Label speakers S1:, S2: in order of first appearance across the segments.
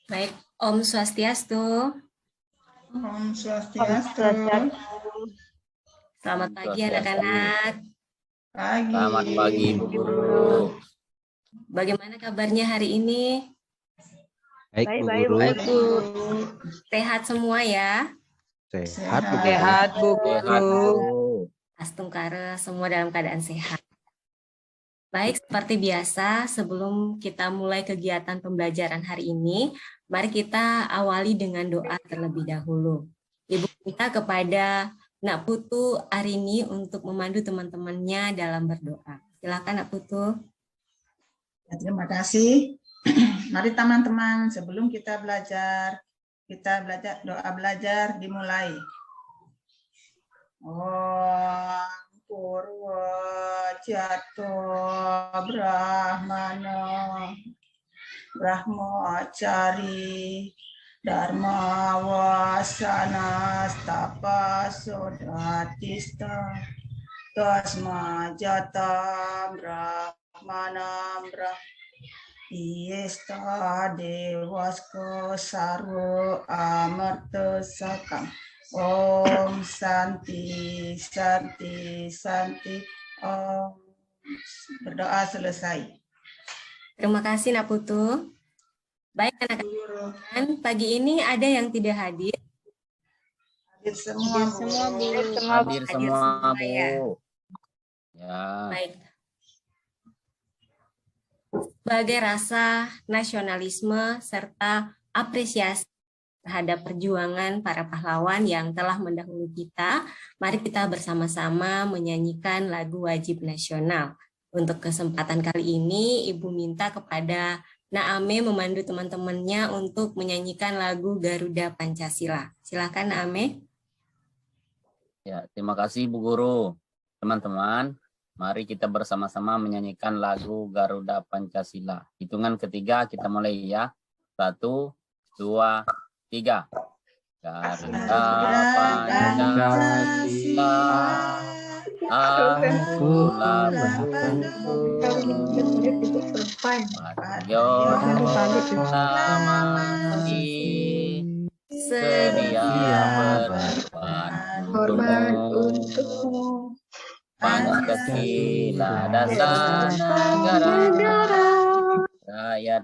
S1: Baik, Om Swastiastu.
S2: Om Swastiastu.
S1: Selamat pagi anak-anak.
S3: Selamat pagi Bu Guru.
S1: Bagaimana kabarnya hari ini?
S4: Baik, Bu Guru.
S1: Sehat semua ya?
S4: Sehat, Bu Guru.
S1: Astungkara semua dalam keadaan sehat. Baik, seperti biasa, sebelum kita mulai kegiatan pembelajaran hari ini, mari kita awali dengan doa terlebih dahulu. Ibu minta kepada Nak Putu Arini untuk memandu teman-temannya dalam berdoa. Silakan Nak Putu.
S2: Terima kasih. Mari teman-teman, sebelum kita belajar doa belajar dimulai. Om Purwa Jatuh Brahmana Brahmacari Dharma Wasana Stapa Sodatista Tasma Jata Brahmanam Iyesta Devasko Sarva Amarta Sakam. Om Santi, Santi, Santi. Om. Berdoa selesai.
S1: Terima kasih Nak Putu. Baik anak-anak, pagi ini ada yang tidak hadir?
S2: Hadir semua, Bu.
S3: Hadir semua, Bu. Ya.
S1: Baik. Sebagai rasa nasionalisme serta apresiasi terhadap perjuangan para pahlawan yang telah mendahului kita, mari kita bersama-sama menyanyikan lagu wajib nasional. Untuk kesempatan kali ini, Ibu minta kepada Naame memandu teman-temannya untuk menyanyikan lagu Garuda Pancasila. Silakan Naame.
S3: Ya, terima kasih Bu Guru. Teman-teman, mari kita bersama-sama menyanyikan lagu Garuda Pancasila. Hitungan ketiga kita mulai ya. 1, 2, 3. Garuda Pancasila, akulah mati, sedia berkorban untukmu. Pancasila dasar negara, rakyat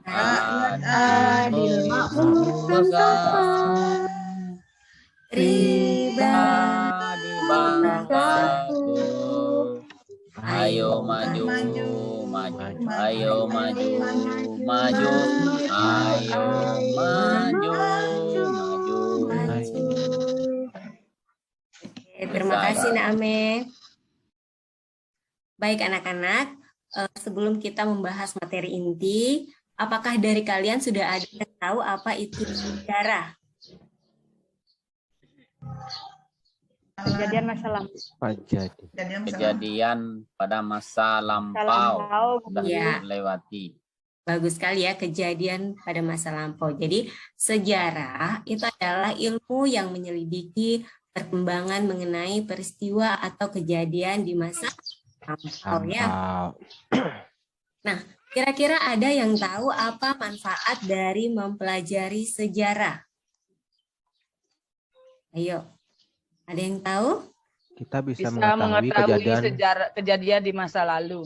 S3: adil makmur, pribadi bangsaku. Ayo maju, maju, ayo maju, maju, ayo maju, maju.
S1: Oke, terima kasih Naame. Baik anak-anak, sebelum kita membahas materi inti, apakah dari kalian sudah ada yang tahu apa itu sejarah?
S4: Kejadian masa lampau.
S3: Kejadian pada masa lampau sudah
S1: ya.
S3: dilewati.
S1: Bagus sekali ya, kejadian pada masa lampau. Jadi sejarah itu adalah ilmu yang menyelidiki perkembangan mengenai peristiwa atau kejadian di masa lampau ya. Nah, kira-kira ada yang tahu apa manfaat dari mempelajari sejarah? Ayo, ada yang tahu?
S4: Kita bisa mengetahui kejadian di masa lalu.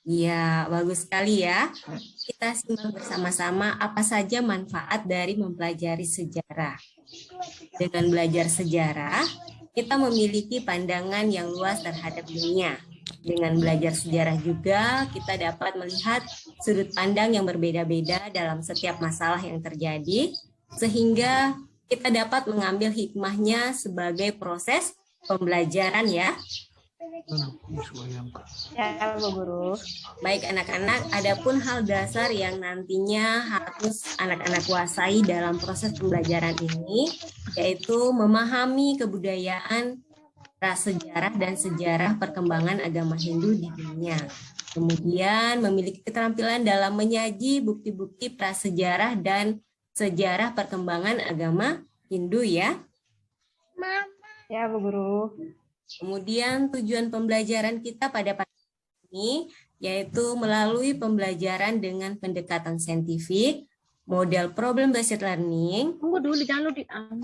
S1: Iya, bagus sekali ya. Kita simak bersama-sama apa saja manfaat dari mempelajari sejarah. Dengan belajar sejarah, kita memiliki pandangan yang luas terhadap dunia. Dengan belajar sejarah juga, kita dapat melihat sudut pandang yang berbeda-beda dalam setiap masalah yang terjadi, sehingga kita dapat mengambil hikmahnya sebagai proses pembelajaran ya.
S4: Ya, Bu Guru.
S1: Baik anak-anak, adapun hal dasar yang nantinya harus anak-anak kuasai dalam proses pembelajaran ini, yaitu memahami kebudayaan, prasejarah dan sejarah perkembangan agama Hindu di dunia. Kemudian memiliki keterampilan dalam menyaji bukti-bukti prasejarah dan sejarah perkembangan agama Hindu ya.
S4: Ya, Bu Guru.
S1: Kemudian tujuan pembelajaran kita pada pagi ini yaitu melalui pembelajaran dengan pendekatan saintifik, Model problem-based learning
S4: Tunggu dulu, jangan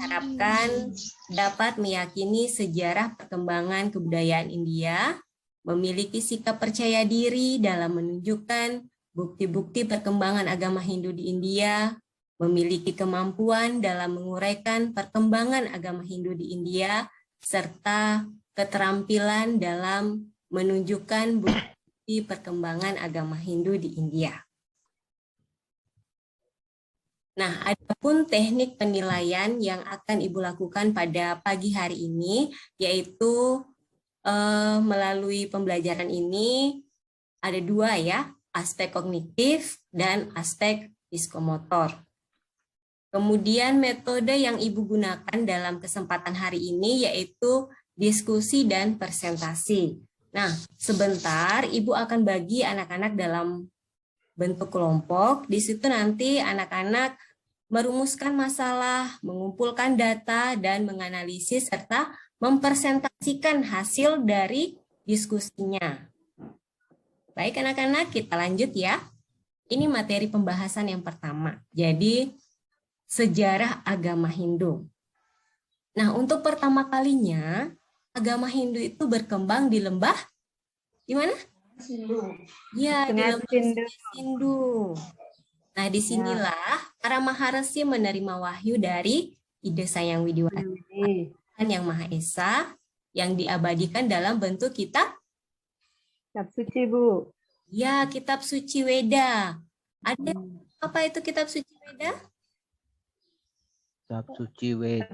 S1: harapkan dapat meyakini sejarah perkembangan kebudayaan India, memiliki sikap percaya diri dalam menunjukkan bukti-bukti perkembangan agama Hindu di India, memiliki kemampuan dalam menguraikan perkembangan agama Hindu di India, serta keterampilan dalam menunjukkan bukti perkembangan agama Hindu di India. Nah, adapun teknik penilaian yang akan Ibu lakukan pada pagi hari ini, yaitu melalui pembelajaran ini ada dua ya, aspek kognitif dan aspek psikomotor. Kemudian metode yang Ibu gunakan dalam kesempatan hari ini yaitu diskusi dan presentasi. Nah, sebentar Ibu akan bagi anak-anak dalam bentuk kelompok. Di situ nanti anak-anak merumuskan masalah, mengumpulkan data, dan menganalisis serta mempresentasikan hasil dari diskusinya. Baik anak-anak, kita lanjut ya. Ini materi pembahasan yang pertama. Jadi, sejarah agama Hindu. Nah, untuk pertama kalinya, agama Hindu itu berkembang di lembah, di mana? Ya, di lembah Sindu. Nah, disinilah para maharesi menerima wahyu dari Ida Sang Widiwasa, Yang Maha Esa, yang diabadikan dalam bentuk kitab
S4: suci, Bu.
S1: Ya, kitab suci Weda. Ada apa itu kitab suci Weda?
S5: Kitab suci Weda.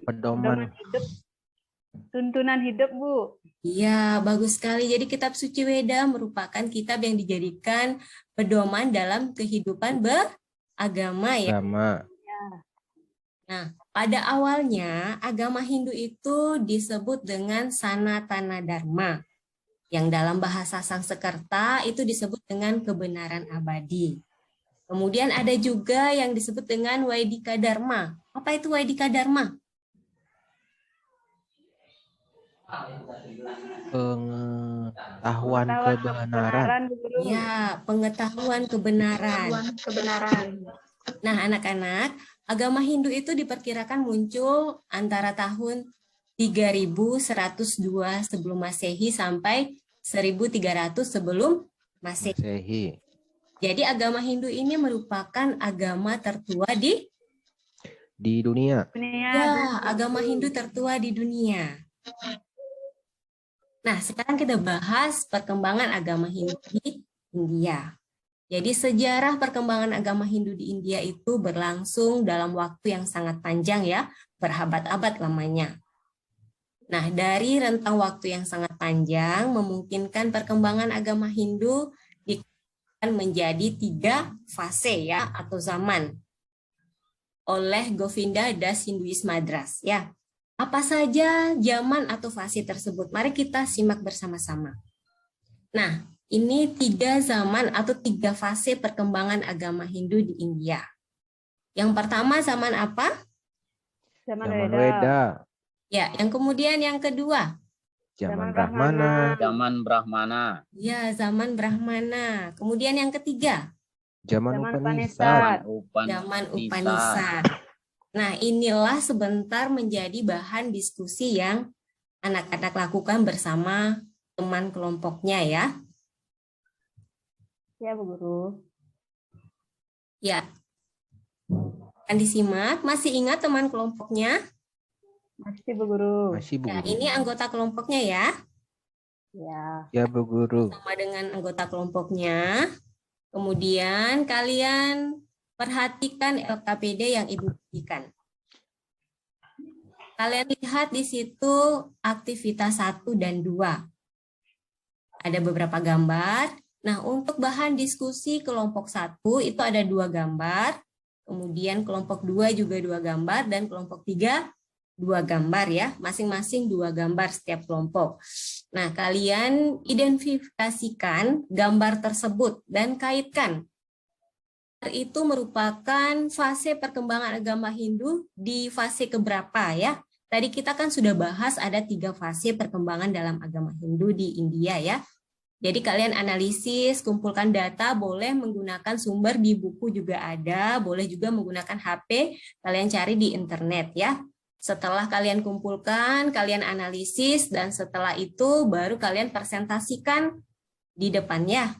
S4: Pedoman hidup. Tuntunan hidup, Bu.
S1: Iya, bagus sekali. Jadi kitab suci Weda merupakan kitab yang dijadikan pedoman dalam kehidupan beragama ya. Nah, pada awalnya agama Hindu itu disebut dengan Sanatana Dharma. Yang dalam bahasa Sanskerta itu disebut dengan kebenaran abadi. Kemudian ada juga yang disebut dengan Vaidika Dharma. Apa itu Vaidika Dharma?
S5: Pengetahuan kebenaran.
S1: Ya, pengetahuan kebenaran. Nah, anak-anak, agama Hindu itu diperkirakan muncul antara tahun 3102 sebelum Masehi sampai 1300 sebelum Masehi. Jadi agama Hindu ini merupakan agama tertua di
S5: dunia.
S1: Ya, agama Hindu tertua di dunia. Nah, sekarang kita bahas perkembangan agama Hindu di India. Jadi sejarah perkembangan agama Hindu di India itu berlangsung dalam waktu yang sangat panjang ya, berabad-abad lamanya. Nah, dari rentang waktu yang sangat panjang memungkinkan perkembangan agama Hindu menjadi 3 fase ya atau zaman oleh Govinda Das Hinduismadras ya. Apa saja zaman atau fase tersebut? Mari kita simak bersama-sama. Nah, ini 3 zaman atau 3 fase perkembangan agama Hindu di India. Yang pertama zaman apa?
S5: Zaman Weda.
S1: Ya, yang kemudian yang kedua?
S5: Zaman Brahmana.
S3: Zaman Brahmana.
S1: Ya, zaman Brahmana. Kemudian yang ketiga?
S5: Zaman Upanishad.
S1: Zaman Upanishad. Nah, inilah sebentar menjadi bahan diskusi yang anak-anak lakukan bersama teman kelompoknya ya.
S4: Ya, Bu Guru.
S1: Ya. Akan disimak. Masih ingat teman kelompoknya?
S4: Masih, Bu Guru.
S5: Masih, Bu Guru.
S1: Nah, ini anggota kelompoknya ya.
S4: Ya.
S5: Ya, Bu Guru.
S1: Sama dengan anggota kelompoknya. Kemudian kalian perhatikan LKPD yang Ibu berikan. Kalian lihat di situ aktivitas 1 dan 2. Ada beberapa gambar. Nah, untuk bahan diskusi kelompok 1 itu ada 2 gambar. Kemudian kelompok 2 juga 2 gambar. Dan kelompok 3 2 gambar ya. Masing-masing 2 gambar setiap kelompok. Nah, kalian identifikasikan gambar tersebut dan kaitkan. Itu merupakan fase perkembangan agama Hindu di fase keberapa ya? Tadi kita kan sudah bahas ada 3 fase perkembangan dalam agama Hindu di India ya. Jadi kalian analisis, kumpulkan data, boleh menggunakan sumber di buku juga ada, boleh juga menggunakan HP, kalian cari di internet ya. Setelah kalian kumpulkan, kalian analisis, dan setelah itu baru kalian presentasikan di depannya.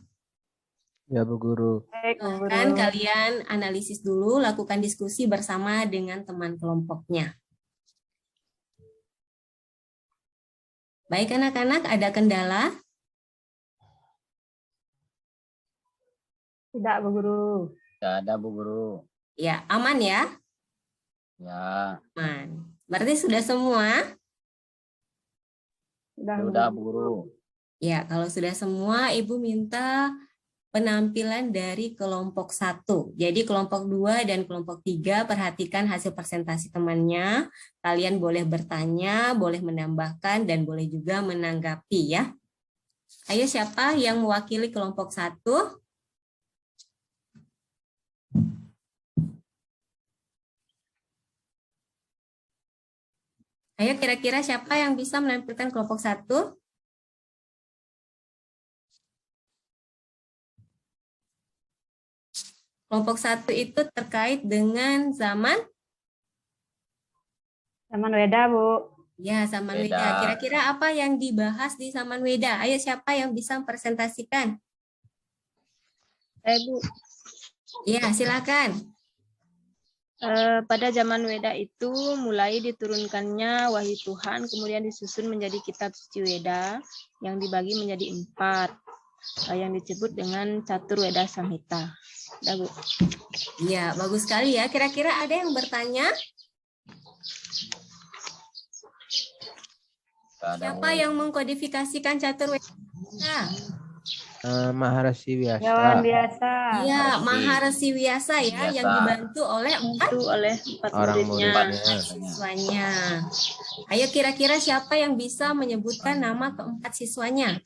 S5: Ya, Bu Guru.
S4: Baik, Bu Guru.
S1: Kan kalian analisis dulu, lakukan diskusi bersama dengan teman kelompoknya. Baik anak-anak, ada kendala?
S4: Tidak, Bu Guru.
S3: Tidak ada, Bu Guru.
S1: Ya, aman ya?
S3: Ya,
S1: Aman. Berarti sudah semua?
S3: sudah, Bu Guru.
S1: Ya, kalau sudah semua, Ibu minta penampilan dari kelompok 1. Jadi kelompok 2 dan kelompok 3 perhatikan hasil presentasi temannya. Kalian boleh bertanya, boleh menambahkan, dan boleh juga menanggapi ya. Ayo, siapa yang mewakili kelompok 1? Ayo, kira-kira siapa yang bisa menampilkan kelompok 1? Kelompok 1 itu terkait dengan zaman?
S4: Zaman Weda, Bu.
S1: Ya, zaman
S3: Weda.
S1: Weda. Kira-kira apa yang dibahas di zaman Weda? Ayo, siapa yang bisa mempresentasikan?
S6: Bu,
S1: Ya, silakan.
S6: pada zaman Weda itu mulai diturunkannya wahyu Tuhan, kemudian disusun menjadi kitab suci Weda yang dibagi menjadi 4, yang disebut dengan Catur Weda Samhita. Dah, Bu.
S1: Ya, bagus sekali ya. Kira-kira ada yang bertanya?
S3: Tidak ada,
S1: Siapa
S3: Bu.
S1: yang mengkodifikasikan Catur Weda?
S5: Maharasi Vyasa.
S4: Jawaban biasa.
S1: Iya,
S3: Maharesi.
S1: Maharesi Vyasa ya,
S3: Vyasa.
S1: yang dibantu oleh 4
S6: Itu oleh 4
S5: Orang
S6: muridnya.
S5: muridnya.
S1: siswanya. Ayo, kira-kira siapa yang bisa menyebutkan nama keempat siswanya?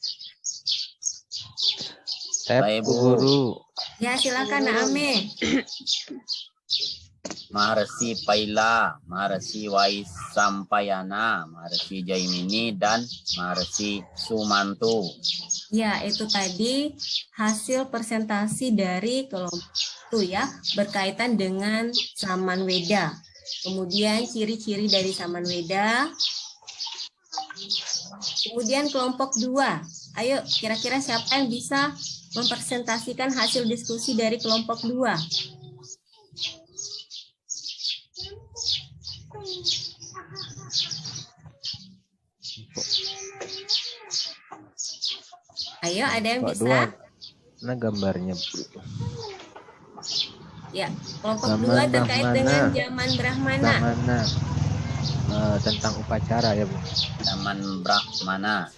S5: Saya,
S3: Baik,
S5: Bu
S3: Bu.
S5: Guru.
S1: Ya, silakan Naame.
S3: Maharesi Paila, Maharesi Waisampayana, Maharesi Jaimini, dan Maharesi Sumanto.
S1: Ya, itu tadi hasil presentasi dari kelompok itu ya, berkaitan dengan zaman Weda. Kemudian ciri-ciri dari zaman Weda. Kemudian kelompok 2. Ayo, kira-kira siapa yang bisa mempresentasikan hasil diskusi dari kelompok 2? Ayo, ada yang
S5: Pak
S1: bisa?
S5: Dua. Mana gambarnya, Bu?
S1: Ya, kelompok
S5: Zaman
S1: 2 terkait
S5: Brahmana.
S1: dengan zaman Brahmana.
S5: Mana? Tentang upacara ya, Bu.
S3: Zaman Brahmana.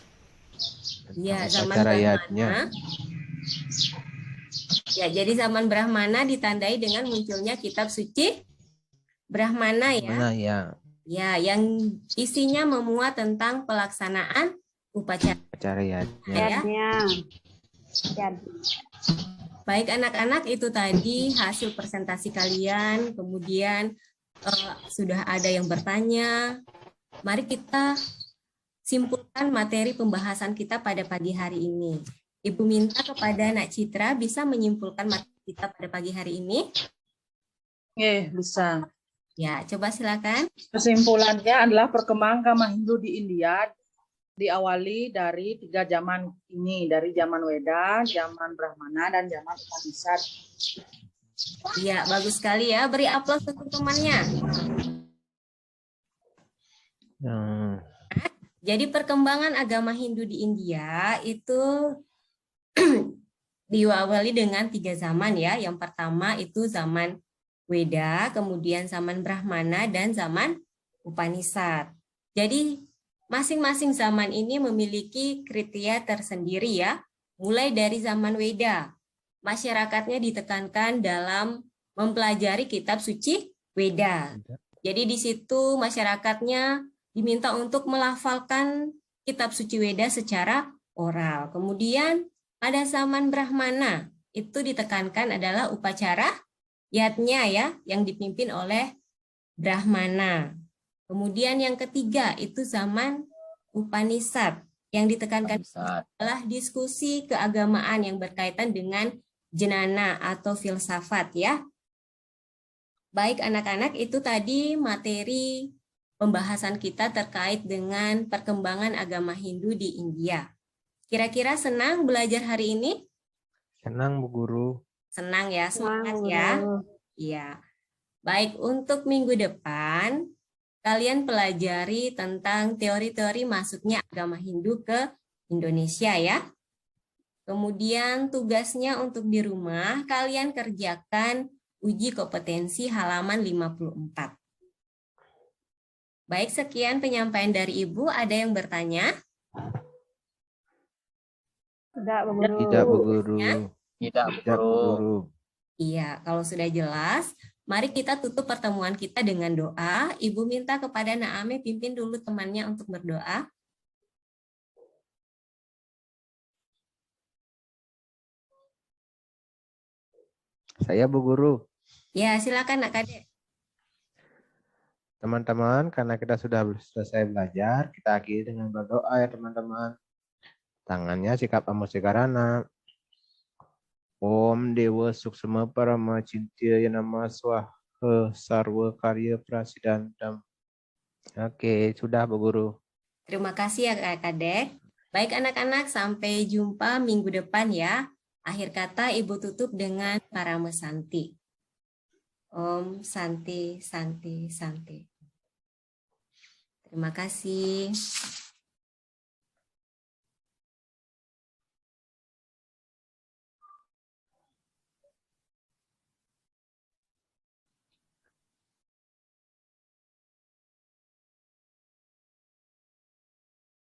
S5: Tentang
S1: Ya, zaman
S5: upacara
S1: Brahmana.
S5: yatnya.
S1: Ya, jadi zaman Brahmana ditandai dengan munculnya kitab suci Brahmana ya.
S5: Mana ya?
S1: Ya, yang isinya memuat tentang pelaksanaan upacara.
S5: Upacara yatnya.
S1: Ya.
S4: Yadnya. Yad.
S1: Baik anak-anak, itu tadi hasil presentasi kalian. Kemudian sudah ada yang bertanya. Mari kita simpulkan materi pembahasan kita pada pagi hari ini. Ibu minta kepada Nak Citra bisa menyimpulkan materi kita pada pagi hari ini.
S2: Bisa.
S1: Ya, coba silakan.
S2: Kesimpulannya adalah perkembangan agama Hindu di India diawali dari 3 zaman ini, dari zaman Weda, zaman Brahmana, dan zaman Upanishad.
S1: Ya, bagus sekali ya. Beri aplaus untuk temannya. Jadi perkembangan agama Hindu di India itu diawali dengan 3 zaman ya. Yang pertama itu zaman Weda, kemudian zaman Brahmana, dan zaman Upanishad. Jadi masing-masing zaman ini memiliki kriteria tersendiri ya. Mulai dari zaman Weda, masyarakatnya ditekankan dalam mempelajari kitab suci Weda. Jadi di situ masyarakatnya diminta untuk melafalkan kitab suci Weda secara oral. Kemudian pada zaman Brahmana itu ditekankan adalah upacara yatnya ya, yang dipimpin oleh Brahmana. Kemudian yang ketiga itu zaman Upanishad. Yang ditekankan
S3: Ustaz.
S1: adalah diskusi keagamaan yang berkaitan dengan jenana atau filsafat ya. Baik anak-anak, itu tadi materi pembahasan kita terkait dengan perkembangan agama Hindu di India. Kira-kira senang belajar hari ini?
S5: Senang Bu Guru.
S1: Senang ya, semangat
S6: Senang,
S1: ya.
S6: Guru.
S1: Iya. Baik, untuk minggu depan kalian pelajari tentang teori-teori masuknya agama Hindu ke Indonesia ya. Kemudian tugasnya untuk di rumah kalian kerjakan uji kompetensi halaman 54. Baik, sekian penyampaian dari Ibu. Ada yang bertanya?
S6: Tidak, Bu Guru.
S5: Tidak Bu Guru.
S3: Tidak, Bu
S5: Tidak Bu
S3: Guru.
S5: Guru.
S1: Iya, kalau sudah jelas, mari kita tutup pertemuan kita dengan doa. Ibu minta kepada Naame pimpin dulu temannya untuk berdoa.
S5: Saya Bu Guru.
S1: Ya, silakan Nak Kade.
S5: Teman-teman, karena kita sudah selesai belajar, kita akhiri dengan berdoa ya teman-teman. Tangannya sikap amusikarana. Om Dewa Suksema Parama Cintya Yanama Swaha Sarwa Karya Prasidantam. Oke, sudah Bu Guru.
S1: Terima kasih ya Kak Kadek. Baik anak-anak, sampai jumpa minggu depan ya. Akhir kata Ibu tutup dengan Parama Santi. Om Santi, Santi, Santi. Terima kasih.